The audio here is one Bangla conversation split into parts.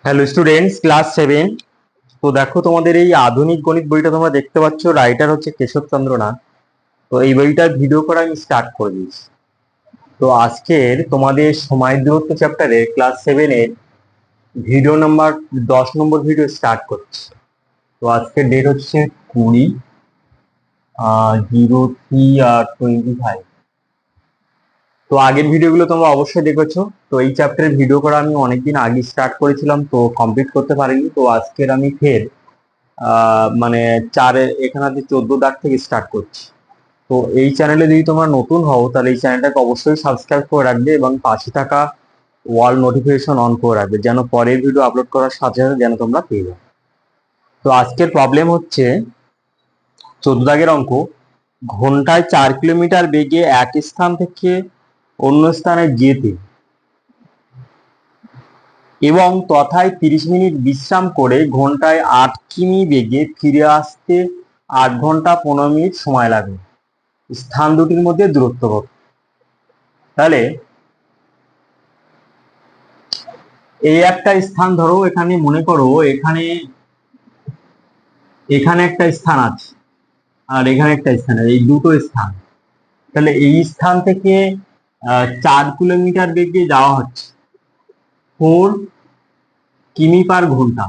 Hello students, class 7। তো দেখো, তোমাদের এই আধুনিক গণিত বইটা তোমরা দেখতে পাচ্ছ, রাইটার হচ্ছে কেশবচন্দ্র নাথ। তো এই বইটার ভিডিও করা আমি স্টার্ট করে দিয়েছি। তো আজকের তোমাদের সময় দূরত্ব চ্যাপ্টারে ক্লাস 7-এর ভিডিও নাম্বার 10 নম্বর ভিডিও স্টার্ট করছি। তো আজকের ডেট হচ্ছে 20/03/25। তো আগের ভিডিওগুলো তোমরা অবশ্যই দেখেছো। তো এই চ্যাপ্টারের ভিডিও করা আমি অনেকদিন আগে স্টার্ট করেছিলাম, তো কমপ্লিট করতে পারিনি। তো আজকের আমি ফের মানে এখানে 14 দাগ থেকে স্টার্ট করছি। তো এই চ্যানেলে যদি তোমরা নতুন হও, তাহলে এই চ্যানেলটাকে অবশ্যই সাবস্ক্রাইব করে রাখবে এবং পাশে থাকা ওয়াল নোটিফিকেশন অন করে রাখবে, যেন পরের ভিডিও আপলোড করার সাথে সাথে যেন তোমরা পেয়ে যাও। তো আজকের প্রবলেম হচ্ছে 14 দাগের অঙ্ক। ঘন্টায় 4 কিলোমিটার বেগে এক স্থান থেকে অন্য স্থানে যেতে এবং তথায় 30 মিনিট বিশ্রাম করে ঘন্টায় 8 কিমি বেগে ফিরে আসতে 8 ঘন্টা 15 মিনিট সময় লাগে। স্থান দুটির মধ্যে দূরত্ব কত? তাহলে এই একটা স্থান ধরো, এখানে মনে করো এখানে এখানে একটা স্থান আছে আর এখানে একটা স্থান আছে, এই দুটো স্থান। তাহলে এই স্থান থেকে 4 কিলোমিটার বেগে যাওয়া হচ্ছে 4 কিমি পার ঘন্টা।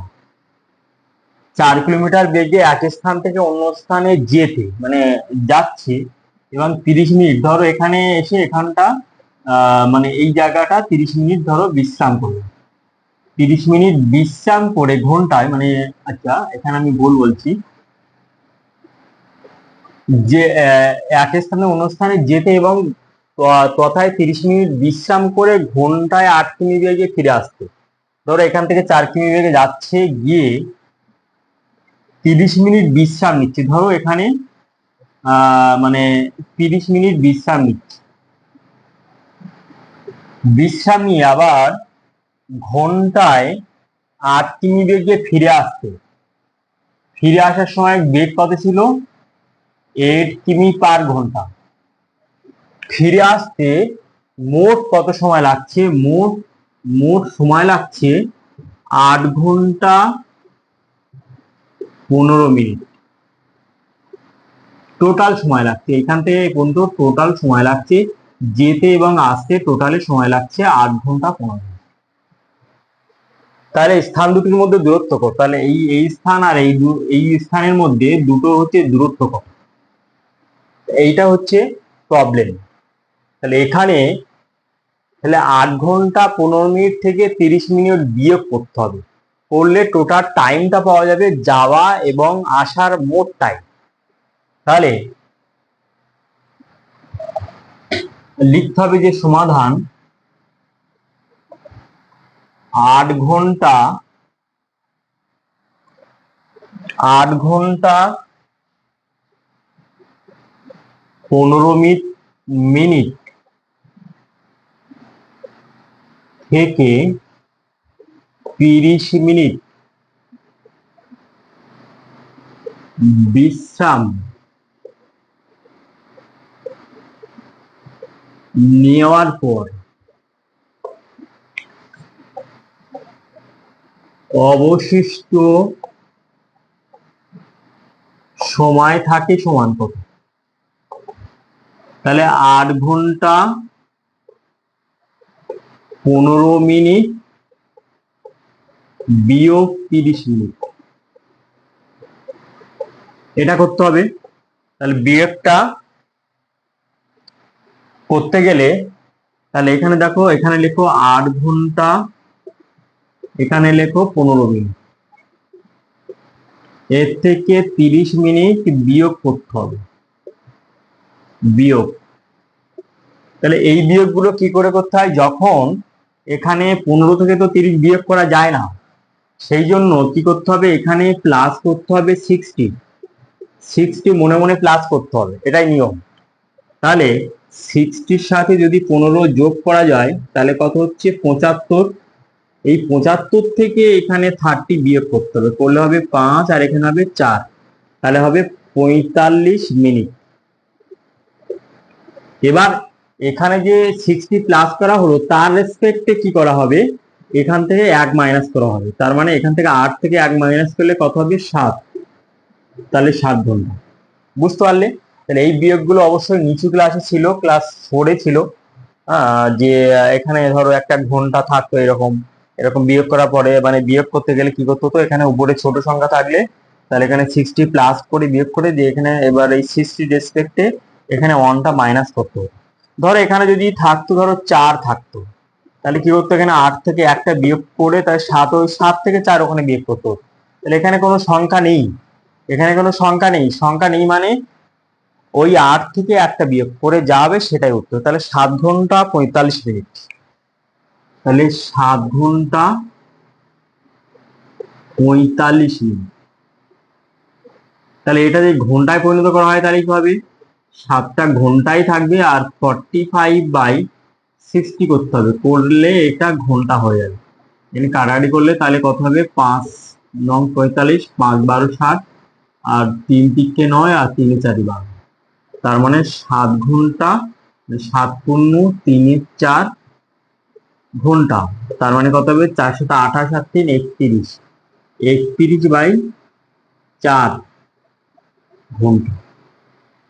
4 কিলোমিটার বেগে এক স্থান থেকে অন্য স্থানে যেতে মানে যাচ্ছে, এবং 30 মিনিট ধরো এখানে এসে এখানটা মানে এই জায়গাটা 30 মিনিট ধরো বিশ্রাম করবে। 30 মিনিট বিশ্রাম করে ঘন্টায় মানে, আচ্ছা এখানে আমি ভুল বলছি, যে এক স্থানে অন্য স্থানে যেতে এবং তথায় 30 মিনিট বিশ্রাম করে ঘন্টায় 8 কিমি বেগে ফিরে আসতে। ধরো এখান থেকে 4 কিমি বেগে যাচ্ছে, গিয়ে 30 মিনিট বিশ্রাম নিচ্ছে। ধরো এখানে মানে 30 মিনিট বিশ্রাম নিচ্ছে, বিশ্রাম নিয়ে আবার ঘন্টায় 8 কিমি বেগে ফিরে আসতে। ফিরে আসার সময় বেগ কত ছিল? 8 কিমি পার ঘন্টা। ফিরে আসতে মোট কত সময় লাগছে? মোট সময় লাগছে 8 ঘন্টা 15 মিনিট। টোটাল সময় লাগছে এখান থেকে পর্যন্ত, টোটাল সময় লাগছে যেতে এবং আসতে, টোটালে সময় লাগছে 8 ঘন্টা 15 মিনিট। তাহলে স্থান দুটির মধ্যে দূরত্ব কত? তাহলে এই স্থান আর এই স্থানের মধ্যে দুটো হচ্ছে দূরত্ব কত, এইটা হচ্ছে প্রবলেম। তাহলে এখানে 8 ঘন্টা 15 মিনিট থেকে 30 মিনিট বিয়োগ করতে হবে, করলে টোটাল টাইমটা পাওয়া যাবে, যাওয়া এবং আসার মোট টাইম। তাহলে লিখতে হবে যে সমাধান 8 ঘন্টা 15 মিনিট থেকে 30 মিনিট বিশ্রাম নেওয়ার পর অবশিষ্ট সময় থাকে সমান কত? তাহলে 8 ঘন্টা 15 মিনিট বিয়োগ 30 মিনিট, এটা করতে হবে। তাহলে বিয়োগটা করতে গেলে, তাহলে এখানে দেখো, এখানে লেখো 8 ঘন্টা, এখানে লেখো 15 মিনিট, এর থেকে 30 মিনিট বিয়োগ করতে হবে। বিয়োগ, তাহলে এই বিয়োগগুলো কি করে করতে হয়? যখন এখানে 15 থেকে তো 30 বিয়োগ করা যায় না, সেই জন্য কি করতে হবে? এখানে প্লাস করতে হবে 60 মনে মনে প্লাস করতে হবে, এটাই নিয়ম। তাহলে 60-র সাথে যদি 15 যোগ করা যায়, তাহলে কত হচ্ছে? 75। এই 75 থেকে এখানে 30 বিয়োগ করতে হবে, করলে হবে 5 আর এখানে হবে 4, তাহলে হবে 45 মিনিট। এবার এখানে যে 60 প্লাস করা হলো, তার রেসপেক্টে কি করা হবে? এখান থেকে 1 মাইনাস করা হবে, তার মানে এখান থেকে 8 থেকে 1 মাইনাস করলে কত হবে 7, তাহলে 7 ঘন্টা। বুঝতে পারলে? তাহলে এই বিয়োগগুলো অবশ্যই নিচু ক্লাসে ছিল, ক্লাস 4-এ ছিল। যে এখানে ধরো একটা ঘন্টা থাকতো এরকম, এরকম বিয়োগ করার পরে মানে বিয়োগ করতে গেলে কি করতে হতো, এখানে উপরে ছোট সংখ্যা থাকলে তাহলে এখানে 60 প্লাস করে বিয়োগ করে দিয়ে এখানে এবার এই 60 রেসপেক্টে এখানে 1টা মাইনাস করতে হতো। ধরো এখানে যদি থাকতো ধরো 4 থাকতো, তাহলে কি করতো, এখানে 8 থেকে একটা বিয়োগ করে তাহলে 7, ওই 7 থেকে 4 ওখানে বিয়োগ করতে হতো। তাহলে এখানে কোনো সংখ্যা নেই, এখানে কোনো সংখ্যা নেই, সংখ্যা নেই মানে ওই 8 থেকে একটা বিয়োগ করে যা হবে সেটাই উত্তর। তাহলে 7 ঘন্টা 45 মিনিট, তাহলে 7 ঘন্টা 45 মিনিট। তাহলে এটা যদি ঘন্টায় পরিণত করা হয় তাহলে কি হবে, 7টা ঘন্টাই থাকবে আর 45/60 করতে হবে, করলে এটা ঘন্টা হয়ে যাবে। এখানে কাটাকাটি করলে তাহলে কত হবে, 5 9 45, 5 12 60, আর 3 তিকে 9, আর 3 4 12, তার মানে 7 ঘন্টা 7 পূর্ণ 3 4 ঘন্টা, তার মানে কত হবে 428 আর 3 31, 31/4 ঘন্টা।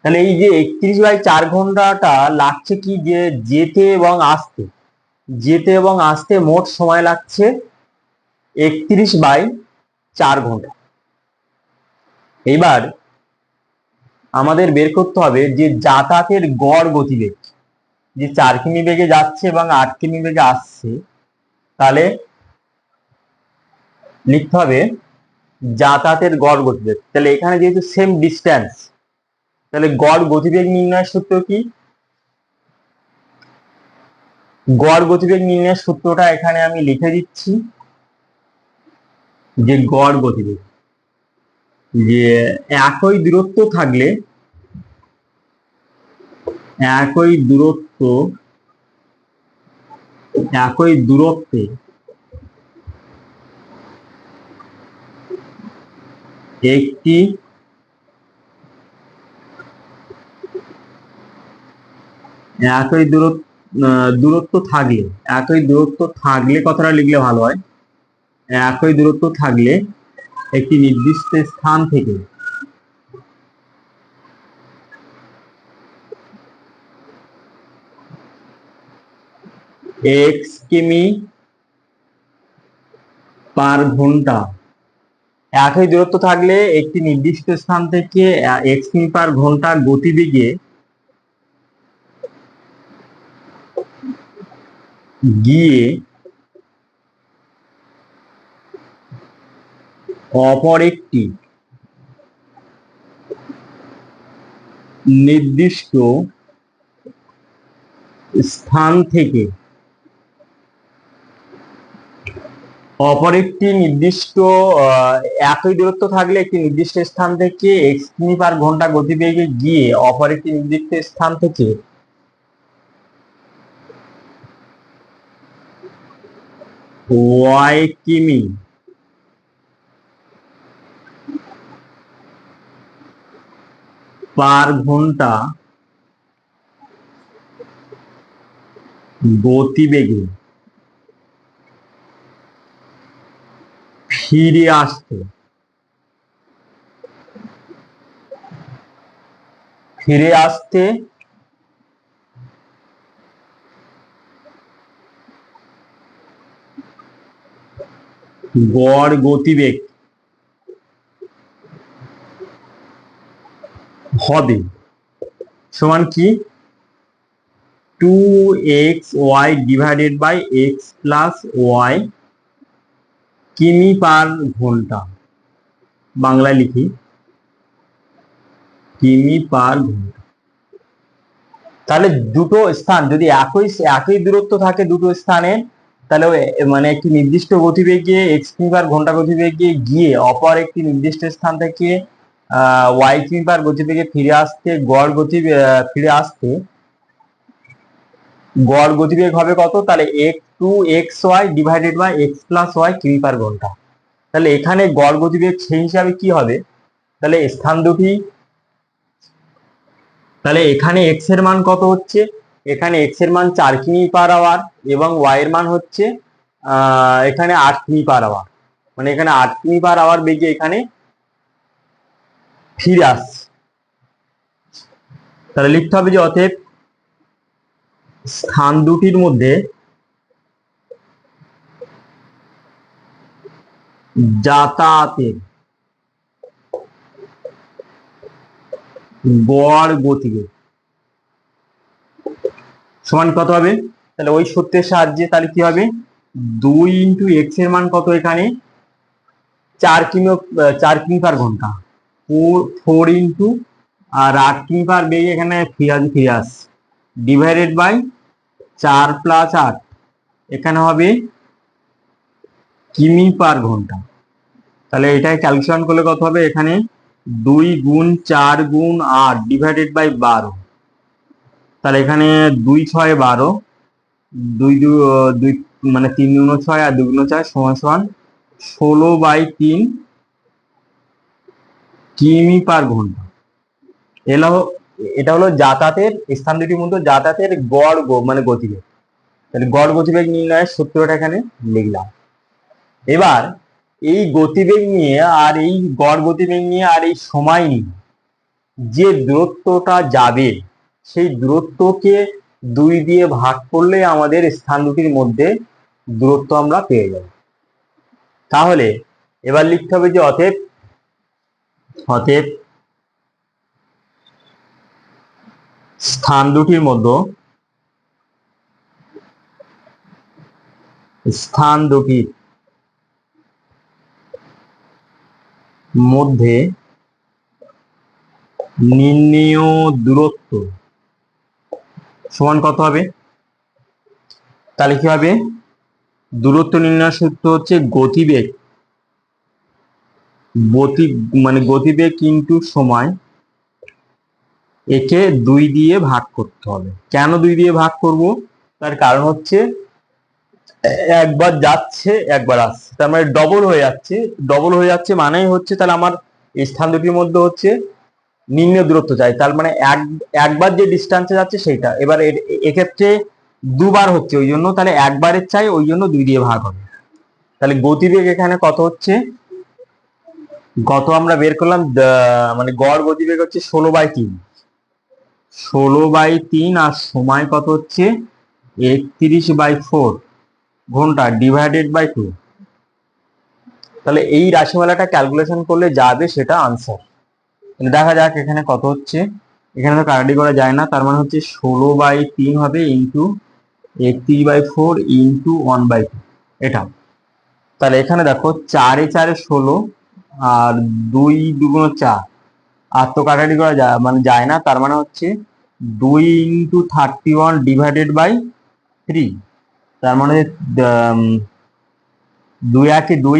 তাহলে এই যে 31/4 ঘন্টাটা লাগছে কি, যে যেতে এবং আসতে, যেতে এবং আসতে মোট সময় লাগছে 31/4 ঘন্টা। এইবার আমাদের বের করতে হবে যে যাতায়াতের গড় গতিবেগ, যে 4 কিমি বেগে যাচ্ছে এবং 8 কিমি বেগে আসছে, তাহলে লিখতে হবে যাতায়াতের গড় গতিবেগ। তাহলে এখানে যেহেতু সেম ডিস্টেন্স, তাহলে গড় গতিবেগ নির্ণয়ের সূত্র কি, গড় গতিবেগ নির্ণয়ের সূত্রটা এখানে আমি লিখে দিচ্ছি, যে গড় গতিবেগ, যে একই দূরত্ব থাকলে, একই দূরত্বে একটি দূরত্ব থাকলে, একই দূরত্ব থাকলে কথাটা লিখলে ভালো হয়, একই দূরত্ব থাকলে একটি নির্দিষ্ট স্থান থেকে x কিমি পার ঘন্টা, একই দূরত্ব থাকলে একটি নির্দিষ্ট স্থান থেকে x কিমি পার ঘন্টা গতিবেগে গিয়ে অপর একটি নির্দিষ্ট স্থান থেকে, অপর একটি নির্দিষ্ট একই দূরত্ব থাকলে একটি নির্দিষ্ট স্থান থেকে x কিমি পার ঘন্টা গতিবেগে গিয়ে অপর একটি নির্দিষ্ট স্থান থেকে y কিমি পার ঘন্টা গতিবেগে ফিরে আসতে, গড় গতিবেগ হবে সমান কি, 2xy divided by x plus y কিমি পার ঘন্টা, বাংলায় লিখি কিমি পার ঘন্টা। তাহলে দুটো স্থান যদি একই দূরত্ব থাকে দুটো স্থানে, তাহলে মানে একটি নির্দিষ্ট গতিবেগে x কিমি পার ঘন্টা গতিবেগে গিয়ে অপর একটি নির্দিষ্ট স্থান থেকে y কিমি পার গতিবেগে ফিরে আসতে, গড় গতিবেগ হবে কত, তাহলে 2xy divided by x plus y কিমি পার ঘন্টা। তাহলে এখানে গড় গতিবেগ সেই হিসাবে কি হবে, তাহলে স্থান দুটি, তাহলে এখানে x এর মান কত হচ্ছে, এখানে x এর মান 4 কিমি পার আওয়ার এবং y এর মান হচ্ছে এখানে 8 কিমি/আওয়ার, মানে এখানে 8 কিমি/আওয়ার বেগে এখানে ফিরে আসছে। তাহলে লিখতে হবে যে অতএব স্থান দুটির মধ্যে যাতায়াতের গড় গতিবেগ সমান কত হবে? তাহলে ওই সূত্রের সাহায্যে তাহলে কি হবে, 2 ইন্টু এক্স এর মান কত, এখানে 4 কিমি/ঘন্টা, 4 ইন্টু আর 8 কিমি/বেগে এখানে ফিরে আসছে, ডিভাইডেড বাই 4 + 8, এখানে হবে কিমি/ঘন্টা। তাহলে এটাকে ক্যালকুলেশন করলে কত হবে, এখানে 2 গুণ 4 গুণ 8 ডিভাইডেড বাই 12, তাহলে এখানে 2 × 6 = 12, 2 মানে 3 × 6 আর 2 × 4 সমান 16/3 কিমি/ঘন্টা। এটা হলো যাতায়াতের, স্থান দুটির মধ্যে যাতায়াতের গড় মানে গতিবেগ। তাহলে গড় গতিবেগ নির্ণয়ের সূত্রটা এখানে লিখলাম। এবার এই গতিবেগ নিয়ে আর এই গড় গতিবেগ নিয়ে আর এই সময় নিয়ে যে দূরত্বটা যাবে সেই দূরত্বকে 2 দিয়ে ভাগ করলে আমাদের স্থান দুটির মধ্যে দূরত্ব আমরা পেয়ে যাব। তাহলে এবার লিখতে হবে যে অতএব স্থান দুটির মধ্যে নির্ণেয় দূরত্ব সমান কত হবে? তাহলে কি হবে, দূরত্ব নির্ণয়ের সূত্র হচ্ছে গতিবেগ গতিবেগ ইনটু সময়, একে 2 দিয়ে ভাগ করতে হবে। কেন 2 দিয়ে ভাগ করব? তার কারণ হচ্ছে একবার যাচ্ছে একবার আসছে, তার মানে ডবল হয়ে যাচ্ছে মানেই হচ্ছে তাহলে আমার স্থান দুটির মধ্যে হচ্ছে নির্ণেয় দূরত্ব চাই, তার মানে একবার যে ডিস্টেন্সে যাচ্ছে সেইটা। এবার এক্ষেত্রে দুবার হচ্ছে ওই জন্য তাহলে একবারের চাই, ওই জন্য 2 দিয়ে ভাগ হবে। তাহলে গতিবেগ এখানে কত হচ্ছে, আমরা বের করলাম, মানে গড় গতিবেগ হচ্ছে 16/3 আর সময় কত হচ্ছে 31/4 ঘন্টা ডিভাইডেড বাই 2। তাহলে এই রাশিমালাটা ক্যালকুলেশন করলে যাবে সেটা আনসার। দেখা যাক এখানে কত হচ্ছে, এখানে তো কাটাকাটি করা যায় না, তার মানে হচ্ছে 16/3 হবে ইন্টু 31/4 ইন্টু 1/2 এটা। তাহলে এখানে দেখো 4 এ 4 16 আর 2 2 4, আর তো কাটাকাটি করা যায় না, তার মানে হচ্ছে 2 ইন্টু 31 ডিভাইডেড বাই 3, তার মানে 2 1 2,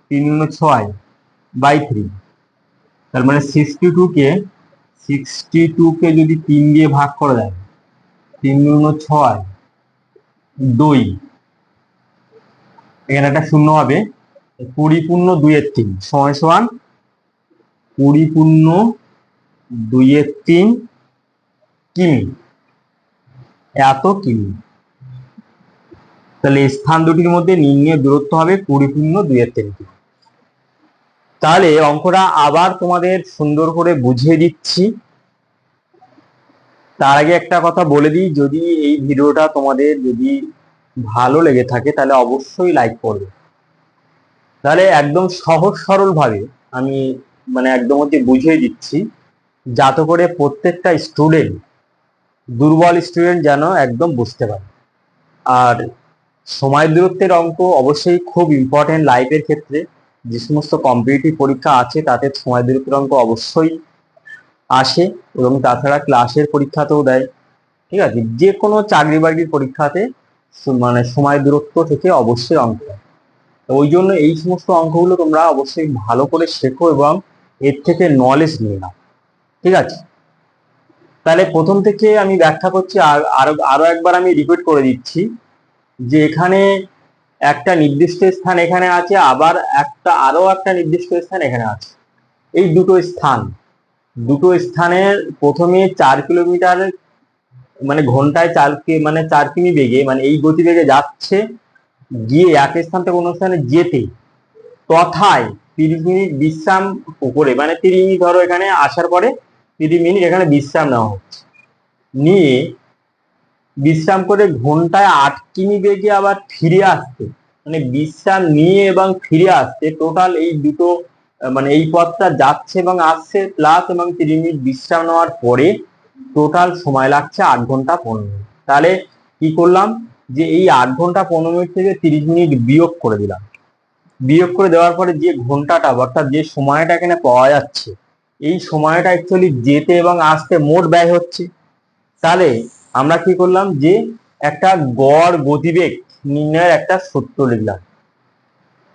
3 6/3, তার মানে 62কে যদি 3 দিয়ে ভাগ করা যায়, 3 6 2, এখানে একটা শূন্য হবে, 20 পূর্ণ 2/3 সমান 20 পূর্ণ 2/3 কিমি, এত কিমি। তাহলে স্থান দুটির মধ্যে নির্ণেয় দূরত্ব হবে 20 পূর্ণ 2/3 কিমি। তাহলে অঙ্কটা আবার তোমাদের সুন্দর করে বুঝিয়ে দিচ্ছি। তার আগে একটা কথা বলে দিই, যদি এই ভিডিওটা তোমাদের যদি ভালো লেগে থাকে তাহলে অবশ্যই লাইক করবে। তাহলে একদম সহজ সরল ভাবে আমি মানে একদম হচ্ছে বুঝিয়ে দিচ্ছি, যাতে করে প্রত্যেকটা স্টুডেন্ট, দুর্বল স্টুডেন্ট যেন একদম বুঝতে পারে। আর সময় দূরত্বের অঙ্ক অবশ্যই খুব ইম্পর্টেন্ট লাইফের ক্ষেত্রে। যে সমস্ত কম্পিটিটিভ পরীক্ষা আছে তাতে সময় দূরত্বের অঙ্ক অবশ্যই আসে, এবং তাছাড়া ক্লাসের পরীক্ষাতেও দেয়। ঠিক আছে, যে কোনো চাকরি বাকরির পরীক্ষাতে মানে সময় দূরত্ব থেকে অবশ্যই অঙ্ক দেয়। তো ওই জন্য এই সমস্ত অঙ্কগুলো তোমরা অবশ্যই ভালো করে শেখো এবং এর থেকে নলেজ নিয়ে নাও। ঠিক আছে, তাহলে প্রথম থেকে আমি ব্যাখ্যা করছি, আরো একবার আমি রিপিট করে দিচ্ছি যে এখানে একটা নির্দিষ্ট স্থান এখানে আছে, আবার আরো একটা নির্দিষ্ট স্থান এখানে আছে। এই দুটো স্থানের প্রথমে 4 কিলোমিটার মানে ঘন্টায় 4 কিমি বেগে, মানে এই গতিবেগে যাচ্ছে, গিয়ে এক স্থান থেকে অন্য স্থানে যেতে তথায় 30 মিনিট বিশ্রাম করে, মানে 30 মিনিট ধরো এখানে আসার পরে 30 মিনিট এখানে বিশ্রাম নেওয়া হচ্ছে, নিয়ে বিশ্রাম করে ঘন্টায় 8 কিমি বেগে আবার ফিরে আসতে, মানে বিশ্রাম নিয়ে এবং ফিরে আসতে টোটাল এই দুটো মানে এই পথটা যাচ্ছে এবং আসছে প্লাস এবং 30 মিনিট বিশ্রাম নেওয়ার পরে টোটাল সময় লাগছে 8 ঘন্টা 15 মিনিট। তাহলে কি করলাম যে এই 8 ঘন্টা 15 মিনিট থেকে 30 মিনিট বিয়োগ করে দিলাম। বিয়োগ করে দেওয়ার পরে যে ঘন্টাটা অর্থাৎ যে সময়টা এখানে পাওয়া যাচ্ছে, এই সময়টা অ্যাকচুয়ালি যেতে এবং আসতে মোট ব্যয় হচ্ছে। তাহলে আমরা কি করলাম যে একটা গড় গতিবেগ নির্ণয়ের একটা সূত্র লিখলাম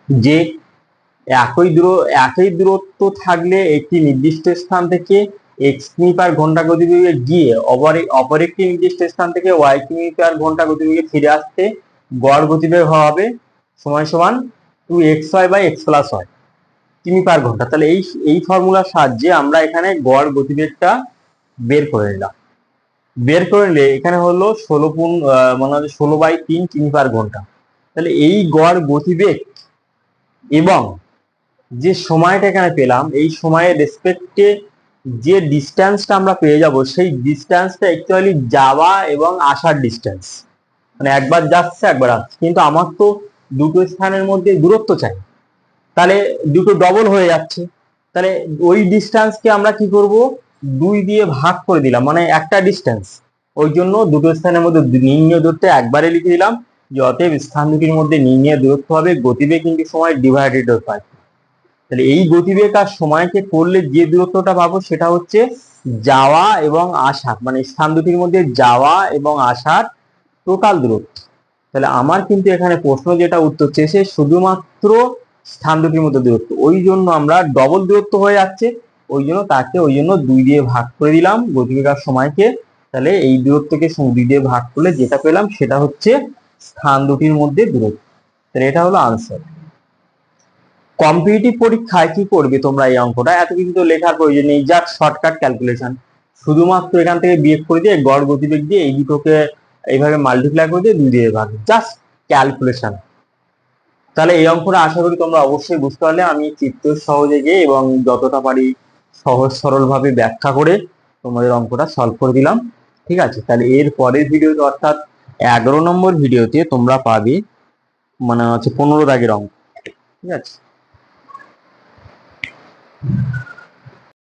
যে একই দূরত্ব থাকলে একটি নির্দিষ্ট স্থান থেকে x কিমি/ঘন্টা গতিবেগে গিয়ে অপর একটি নির্দিষ্ট স্থান থেকে y কিমি/ঘন্টা গতিবেগে ফিরে আসতে গড় গতিবেগ হবে সমান সমান 2xy/x+y কিমি/ঘন্টা। তাহলে এই ফর্মুলার সাহায্যে আমরা এখানে গড় গতিবেগটা বের করে নিলাম। বের করে নিলে এখানে হলো 16/3 কিমি/ঘন্টা। তাহলে এই গড় গতিবেগ এবং যে সময়টা এখানে পেলাম, এই সময়ের রেসপেক্টে যে ডিস্টেন্সটা আমরা পেয়ে যাব, সেই ডিস্টেন্সটা অ্যাকচুয়ালি যাওয়া এবং আসার ডিস্টেন্স, মানে একবার যাচ্ছে একবার আসছে, কিন্তু আমার তো দুটো স্থানের মধ্যে দূরত্ব চাই, তাহলে দুটো ডবল হয়ে যাচ্ছে। তাহলে ওই ডিস্টেন্সকে আমরা কি করব, 2 দিয়ে ভাগ করে দিলাম, মানে একটা ডিস্টেন্স, ওই জন্য দুটো স্থানের মধ্যে নির্ণয় দূরত্ব একবারে লিখে দিলাম যে অতএব স্থান দুটির মধ্যে নির্ণয় দূরত্ব হবে গতিবেগ ইনটু সময় ডিভাইডেড বাই। তাহলে এই গতিবেগ আর সময়কে করলে যে দূরত্বটা পাবো সেটা হচ্ছে যাওয়া এবং আসার, মানে স্থান দুটির মধ্যে যাওয়া এবং আসার টোটাল দূরত্ব। তাহলে আমার কিন্তু এখানে প্রশ্ন যেটা উত্তর চেয়েছে শুধুমাত্র স্থান দুটির মধ্যে দূরত্ব, ওই জন্য আমরা ডবল দূরত্ব হয়ে যাচ্ছে, ওই জন্য 2 দিয়ে ভাগ করে দিলাম গতিবেগ আর সময়কে। তাহলে এই দূরত্বকে 2 দিয়ে ভাগ করলে যেটা পেলাম সেটা হচ্ছে স্থান দুটির মধ্যে দূরত্ব। তাহলে এটা হলো আনসার। কম্পিটিটিভ পরীক্ষায় কি করবে তোমরা, এই অঙ্কটা এত কিছু তো লেখার প্রয়োজন নেই, জাস্ট শর্টকাট ক্যালকুলেশন, শুধুমাত্র এখান থেকে বিয়োগ করে দিয়ে গড় গতিবেগ দিয়ে এই দুটোকে এইভাবে মাল্টিপ্লাই করে দিয়ে 2 দিয়ে ভাগ, জাস্ট ক্যালকুলেশন। তাহলে এই অঙ্কটা আশা করি তোমরা অবশ্যই বুঝতে পারলে। আমি চিত্র সহযোগে এবং যতটা পারি সহজ সরল ভাবে ব্যাখ্যা করে তোমাদের অঙ্কটা সলভ করে দিলাম। ঠিক আছে, তাহলে এর পরের ভিডিওতে অর্থাৎ 11 নম্বর ভিডিওতে তোমরা পাবে মানে হচ্ছে 15 দাগের অঙ্ক। ঠিক আছে।